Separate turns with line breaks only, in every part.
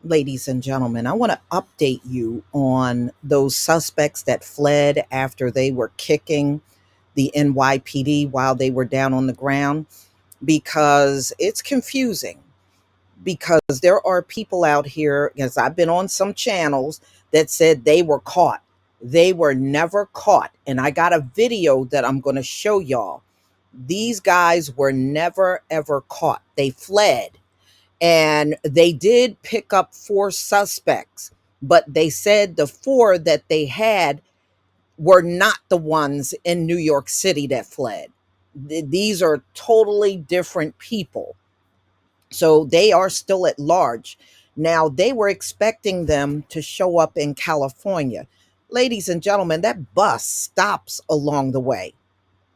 Ladies and gentlemen, I want to update you on those suspects that fled after they were kicking the NYPD while they were down on the ground because it's confusing. Because there are people out here, as I've been on some channels, that said they were caught. They were never caught. And I got a video that I'm going to show y'all. These guys were never, ever caught. They fled. And they did pick up four suspects, but they said the four that they had were not the ones in New York City that fled. These are totally different people. So they are still at large. Now, they were expecting them to show up in California. Ladies and gentlemen, that bus stops along the way.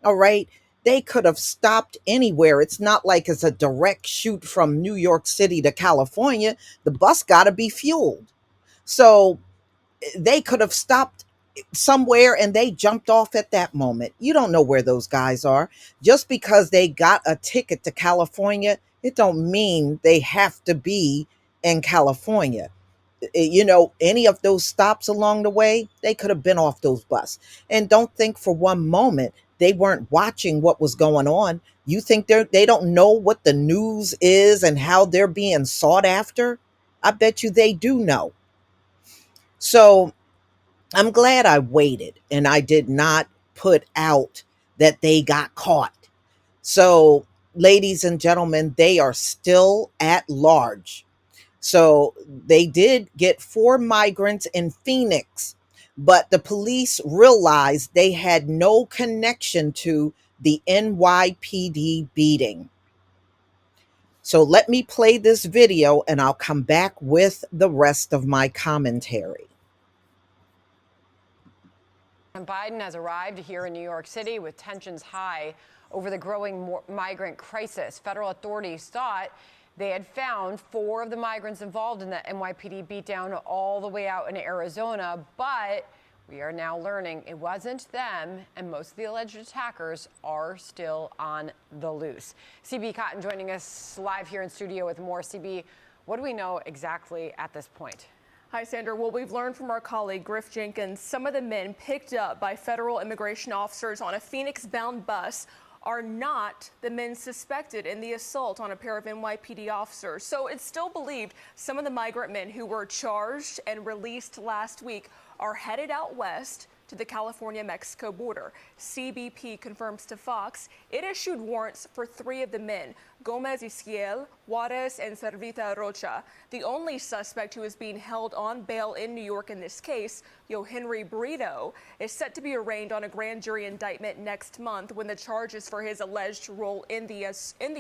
All right. They could have stopped anywhere. It's not like it's a direct shoot from New York City to California. The bus got to be fueled. So they could have stopped somewhere and they jumped off at that moment. You don't know where those guys are. Just because they got a ticket to California, it don't mean they have to be in California. Any of those stops along the way, they could have been off those bus. And don't think for one moment they weren't watching what was going on. You think they don't know what the news is and how they're being sought after? I bet you they do know. So I'm glad I waited and I did not put out that they got caught. So, ladies and gentlemen, they are still at large. So they did get four migrants in Phoenix, but the police realized they had no connection to the NYPD beating. So let me play this video and I'll come back with the rest of my commentary.
Biden has arrived here in New York City with tensions high over the growing migrant crisis. Federal authorities thought they had found four of the migrants involved in the NYPD beatdown all the way out in Arizona, but we are now learning it wasn't them, and most of the alleged attackers are still on the loose. CB Cotton joining us live here in studio with more. CB, what do we know exactly at this point?
Hi, Sandra. Well, we've learned from our colleague Griff Jenkins some of the men picked up by federal immigration officers on a Phoenix-bound bus are not the men suspected in the assault on a pair of NYPD officers. So it's still believed some of the migrant men who were charged and released last week are headed out west to the California-Mexico border. CBP confirms to Fox it issued warrants for three of the men, Gomez Isquiel, Juarez, and Servita Rocha. The only suspect who is being held on bail in New York in this case, Henry Brito, is set to be arraigned on a grand jury indictment next month when the charges for his alleged role in the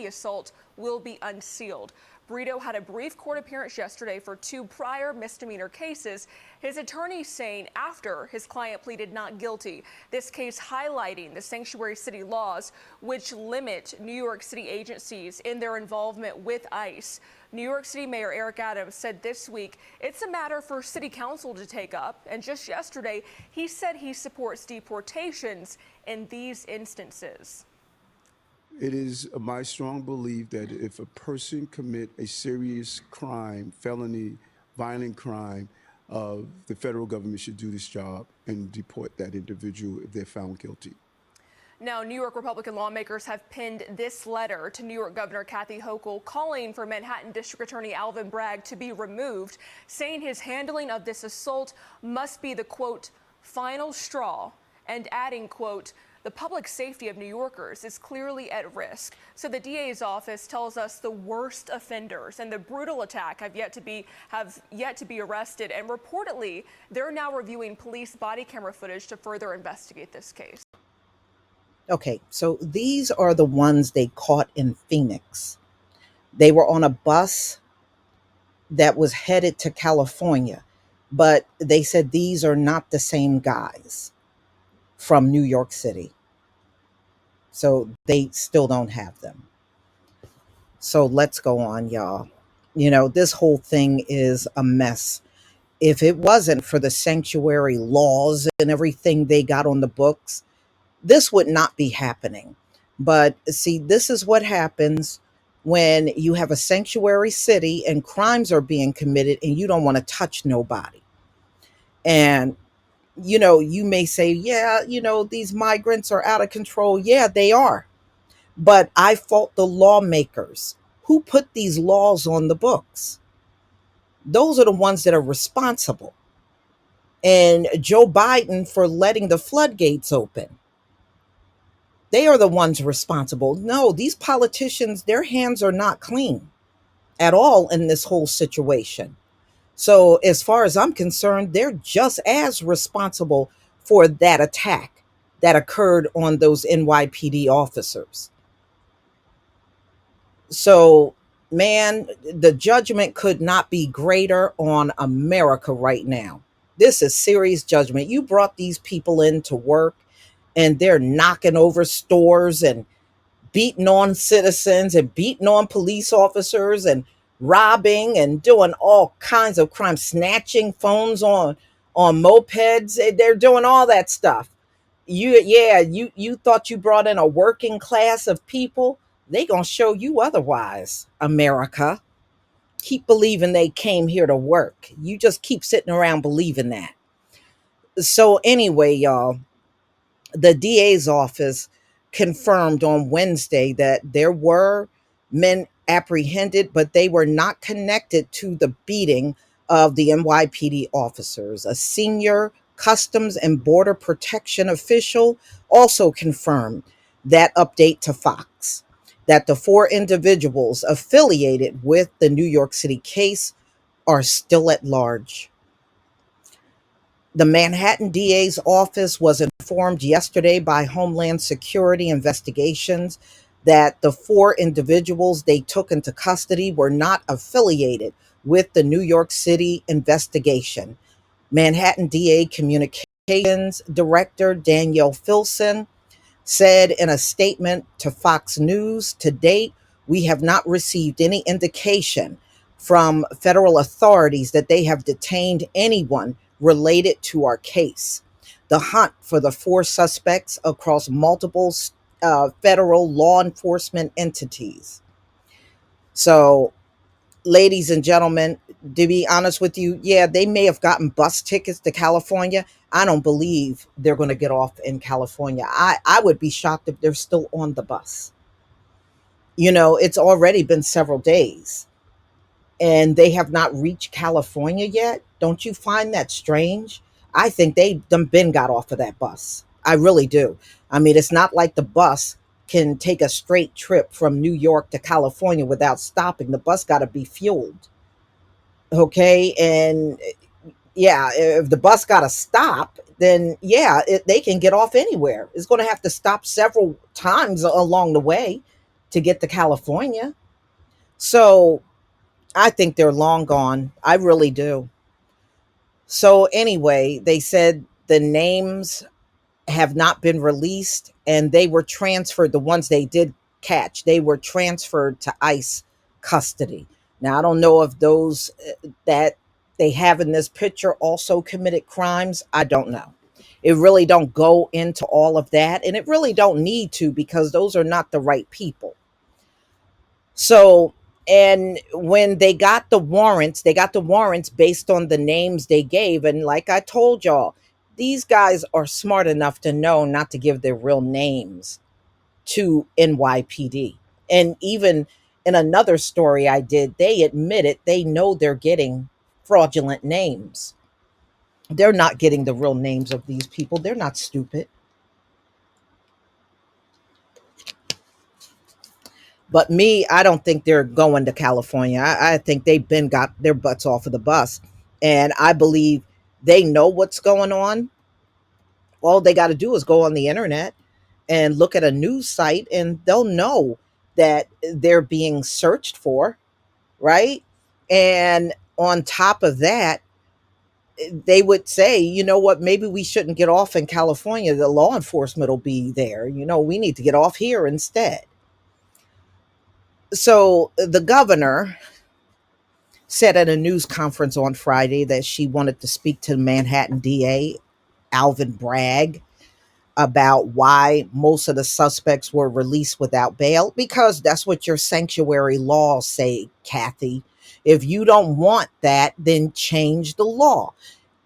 assault will be unsealed. Brito had a brief court appearance yesterday for two prior misdemeanor cases, his attorney saying after his client pleaded not guilty. This case highlighting the sanctuary city laws, which limit New York City agencies in their involvement with ICE. New York City Mayor Eric Adams said this week it's a matter for City Council to take up. And just yesterday, he said he supports deportations in these instances.
It is my strong belief that if a person commit a serious crime, felony, violent crime, the federal government should do this job and deport that individual if they're found guilty.
Now, New York Republican lawmakers have penned this letter to New York Governor Kathy Hochul calling for Manhattan District Attorney Alvin Bragg to be removed, saying his handling of this assault must be the, quote, final straw, and adding, quote, the public safety of New Yorkers is clearly at risk. So the DA's office tells us the worst offenders and the brutal attack have yet to be arrested. And reportedly, they're now reviewing police body camera footage to further investigate this case.
Okay, so these are the ones they caught in Phoenix. They were on a bus that was headed to California, but they said these are not the same guys from New York City. So they still don't have them. So let's go on, y'all. This whole thing is a mess. If it wasn't for the sanctuary laws and everything they got on the books, this would not be happening. But see, this is what happens when you have a sanctuary city and crimes are being committed and you don't want to touch nobody. And, you may say, yeah, these migrants are out of control. Yeah, they are. But I fault the lawmakers who put these laws on the books. Those are the ones that are responsible. And Joe Biden for letting the floodgates open. They are the ones responsible. No, these politicians, their hands are not clean at all in this whole situation. So, as far as I'm concerned, they're just as responsible for that attack that occurred on those NYPD officers. So, man, the judgment could not be greater on America right now. This is serious judgment. You brought these people in to work and they're knocking over stores and beating on citizens and beating on police officers and robbing and doing all kinds of crimes, snatching phones on mopeds. They're doing all that stuff. You thought you brought in a working class of people. They gonna show you otherwise, America. Keep believing they came here to work. You just keep sitting around believing that. So anyway, y'all, the DA's office confirmed on Wednesday that there were men apprehended, but they were not connected to the beating of the NYPD officers. A senior Customs and Border Protection official also confirmed that update to Fox, that the four individuals affiliated with the New York City case are still at large. The Manhattan DA's office was informed yesterday by Homeland Security investigations that the four individuals they took into custody were not affiliated with the New York City investigation. Manhattan DA Communications Director Danielle Filson said in a statement to Fox News, to date, we have not received any indication from federal authorities that they have detained anyone related to our case. The hunt for the four suspects across multiple federal law enforcement entities. So, ladies and gentlemen, to be honest with you, yeah, they may have gotten bus tickets to California. I don't believe they're going to get off in California. I would be shocked if they're still on the bus. It's already been several days and they have not reached California yet. Don't you find that strange? I think they done been got off of that bus. I really do. I mean, it's not like the bus can take a straight trip from New York to California without stopping. The bus got to be fueled. Okay. And yeah, if the bus got to stop, then yeah, they can get off anywhere. It's going to have to stop several times along the way to get to California. So I think they're long gone. I really do. So anyway, they said the names have not been released and they were transferred. The ones they did catch, they were transferred to ICE custody. Now, I don't know if those that they have in this picture also committed crimes. I don't know. It really don't go into all of that, and it really don't need to, because those are not the right people. So, and when they got the warrants based on the names they gave. And like I told y'all, these guys are smart enough to know not to give their real names to NYPD. And even in another story I did, they admitted they know they're getting fraudulent names. They're not getting the real names of these people. They're not stupid. But me, I don't think they're going to California. I think they've been got their butts off of the bus. And I believe they know what's going on. All they got to do is go on the internet and look at a news site and they'll know that they're being searched for, right? And on top of that, they would say, you know what, maybe we shouldn't get off in California. The law enforcement will be there. We need to get off here instead. So the governor said at a news conference on Friday that she wanted to speak to Manhattan DA Alvin Bragg. about why most of the suspects were released without bail? Because that's what your sanctuary laws say, Kathy. If you don't want that, then change the law.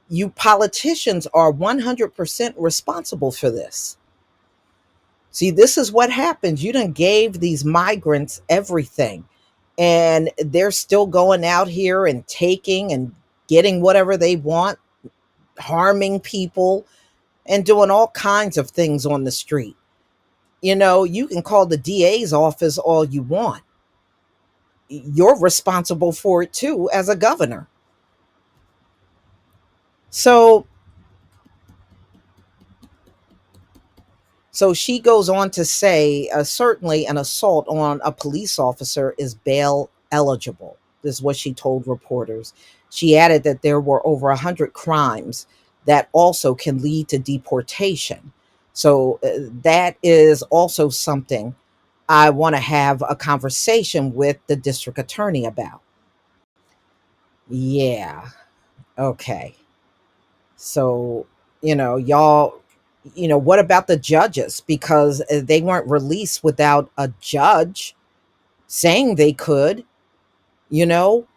You politicians are 100% responsible for this. See, this is what happens. You done gave these migrants everything, and they're still going out here and taking and getting whatever they want, harming people, and doing all kinds of things on the street. You know, you can call the DA's office all you want. You're responsible for it too as a governor. So she goes on to say, certainly an assault on a police officer is bail eligible. This is what she told reporters. She added that there were over 100 crimes that also can lead to deportation. So that is also something I want to have a conversation with the district attorney about. Yeah. Okay. So, y'all, what about the judges? Because they weren't released without a judge saying they could, you know?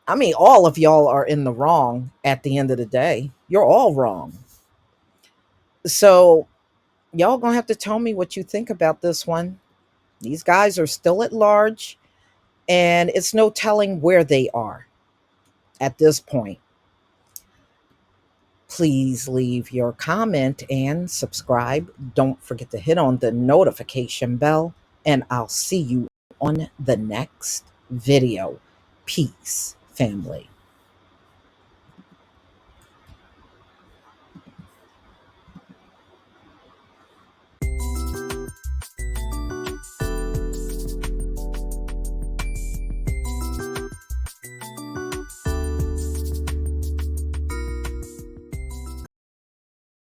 I mean, all of y'all are in the wrong at the end of the day. You're all wrong. So, y'all gonna have to tell me what you think about this one. These guys are still at large, and it's no telling where they are at this point. Please leave your comment and subscribe. Don't forget to hit on the notification bell, and I'll see you on the next video. Peace, family.